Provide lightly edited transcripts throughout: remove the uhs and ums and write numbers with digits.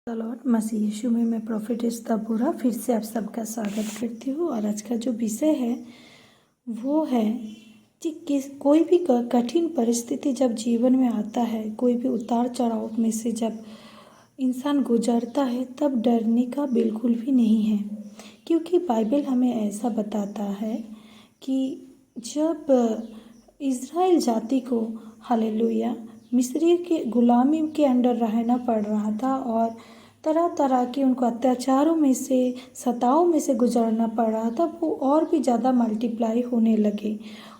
The Lord मसीह यीशु में मैं प्रोफेटेस तबूरा फिर से आप सबका स्वागत करती हूँ। और आज का जो विषय है वो है कि कोई भी कठिन परिस्थिति जब जीवन में आता है, कोई भी उतार चढ़ाव में से जब इंसान गुजरता है, तब डरने का बिल्कुल भी नहीं है, क्योंकि बाइबल हमें ऐसा बताता है कि जब इज़राइल जाति को हालेलुया मिस्री के गुलामी के अंडर रहना पड़ रहा था और तरह तरह के उनको अत्याचारों में से, सताओं में से गुजरना पड़ रहा था, वो और भी ज़्यादा मल्टीप्लाई होने लगे।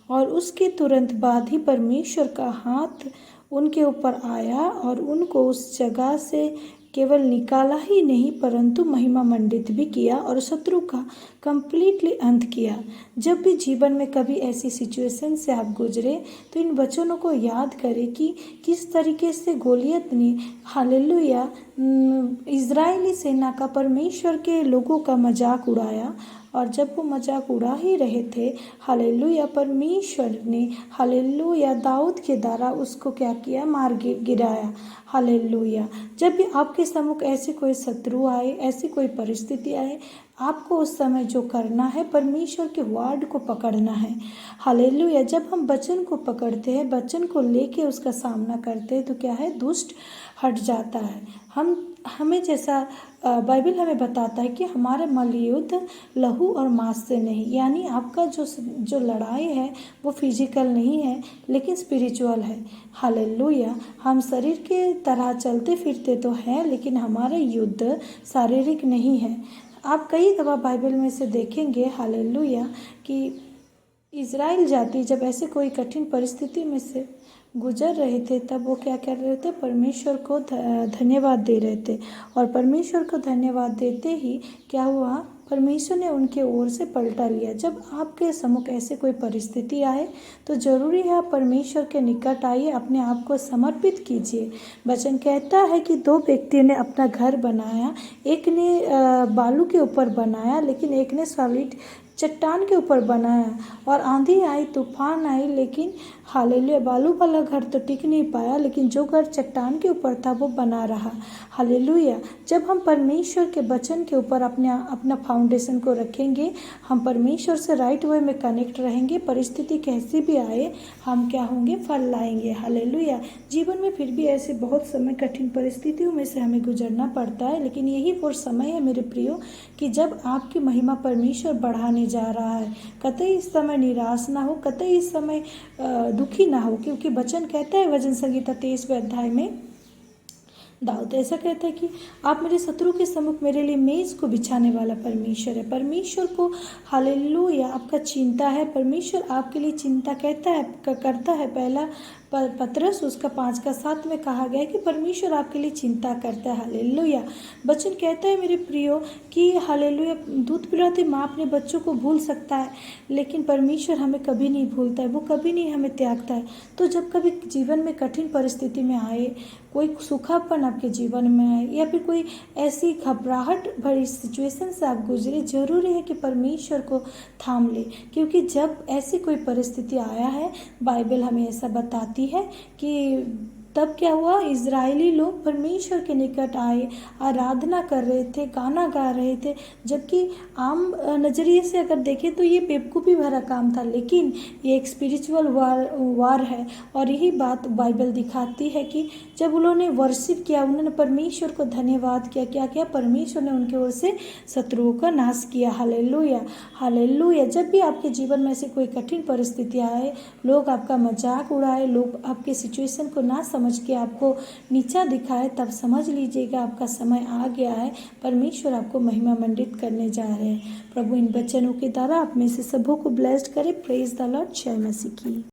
और उसके तुरंत बाद ही परमेश्वर का हाथ उनके ऊपर आया और उनको उस जगह से केवल निकाला ही नहीं परंतु महिमा मंडित भी किया और शत्रु का कंप्लीटली अंत किया। जब भी जीवन में कभी ऐसी सिचुएशन से आप गुजरे तो इन वचनों को याद करें कि किस तरीके से गोलियत ने हालेलुया इज़राइली सेना का, परमेश्वर के लोगों का मजाक उड़ाया। और जब वो मजाक उड़ा ही रहे थे, हालेलुया परमेश्वर ने हालेलुया दाऊद के द्वारा उसको क्या किया, मार गिराया। हालेलुया। जब भी आपके सम्मुख ऐसे कोई शत्रु आए, ऐसी कोई परिस्थिति आए, आपको उस समय जो करना है, परमेश्वर के वर्ड को पकड़ना है। हालेलुया। जब हम वचन को पकड़ते हैं, वचन को लेके उसका सामना करते हैं, तो क्या है, दुष्ट हट जाता है। हमें जैसा बाइबल हमें बताता है कि हमारे मल्लयुद्ध लहू और मांस से नहीं, यानी आपका जो लड़ाई है वो फिजिकल नहीं है लेकिन स्पिरिचुअल है। हालेलुया। हम शरीर के तरह चलते फिरते तो हैं, लेकिन हमारा युद्ध शारीरिक नहीं है। आप कई दफ़ा बाइबल में से देखेंगे हालेलुया कि इज़राइल जाति जब ऐसे कोई कठिन परिस्थिति में से गुजर रहे थे, तब वो क्या कर रहे थे, परमेश्वर को धन्यवाद दे रहे थे। और परमेश्वर को धन्यवाद देते ही क्या हुआ, परमेश्वर ने उनके ओर से पलटा लिया। जब आपके सम्मुख ऐसे कोई परिस्थिति आए तो ज़रूरी है आप परमेश्वर के निकट आइए, अपने आप को समर्पित कीजिए। वचन कहता है कि दो व्यक्तियों ने अपना घर बनाया, एक ने बालू के ऊपर बनाया लेकिन एक ने सॉलिड चट्टान के ऊपर बनाया। और आंधी आई, तूफान आई, लेकिन हालेलुया बालू वाला घर तो टिक नहीं पाया, लेकिन जो घर चट्टान के ऊपर था वो बना रहा। हालेलुया। जब हम परमेश्वर के वचन के ऊपर अपना फाउंडेशन को रखेंगे, हम परमेश्वर से राइट वे में कनेक्ट रहेंगे, परिस्थिति कैसी भी आए हम क्या होंगे, फल लाएंगे। हालेलुया। जीवन में फिर भी ऐसे बहुत समय कठिन परिस्थितियों में से हमें गुजरना पड़ता है, लेकिन यही वो समय है मेरे प्रियो कि जब आपकी महिमा परमेश्वर बढ़ाने जा रहा है। कतई इस समय निराश ना हो, कतई इस समय दुखी ना हो, क्योंकि वचन कहता है भजन संहिता 23वें अध्याय में दाऊद ऐसा कहता है कि आप मेरे शत्रु के सम्मुख मेरे लिए मेज को बिछाने वाला परमेश्वर है। परमेश्वर को हालेलुया आपका चिंता है, परमेश्वर आपके लिए चिंता करता है। पहला पतरस उसका 5:7 में कहा गया है कि परमेश्वर आपके लिए चिंता करता है। हालेलुया। वचन कहता है मेरे प्रियो कि हालेलुया दूध पिलाते माँ अपने बच्चों को भूल सकता है, लेकिन परमेश्वर हमें कभी नहीं भूलता है, वो कभी नहीं हमें त्यागता है। तो जब कभी जीवन में कठिन परिस्थिति में आए, कोई सूखापन आपके जीवन में आए या फिर कोई ऐसी घबराहट भरी सिचुएशन से आप गुजरे, जरूरी है कि परमेश्वर को थाम ले, क्योंकि जब ऐसी कोई परिस्थिति आया है, बाइबल हमें ऐसा बताती है कि तब क्या हुआ, इज़राइली लोग परमेश्वर के निकट आए, आराधना कर रहे थे, गाना गा रहे थे। जबकि आम नज़रिए से अगर देखें तो ये बेवकूफ़ी भरा काम था, लेकिन ये एक स्पिरिचुअल वार है। और यही बात बाइबल दिखाती है कि जब उन्होंने वर्शिप किया, उन्होंने परमेश्वर को धन्यवाद किया, क्या किया, परमेश्वर ने उनके ओर से शत्रुओं का नाश किया। हालेलुया। हालेलुया। जब भी आपके जीवन में से कोई कठिन परिस्थिति आए, लोग आपका मजाक उड़ाए, लोग आपके सिचुएशन को ना समझ के आपको नीचा दिखाए, तब समझ लीजिएगा आपका समय आ गया है, परमेश्वर आपको महिमा मंडित करने जा रहे हैं। प्रभु इन वचनों के द्वारा आप में से सबों को ब्लेस्ड करे। Praise the Lord. जय मसीह की।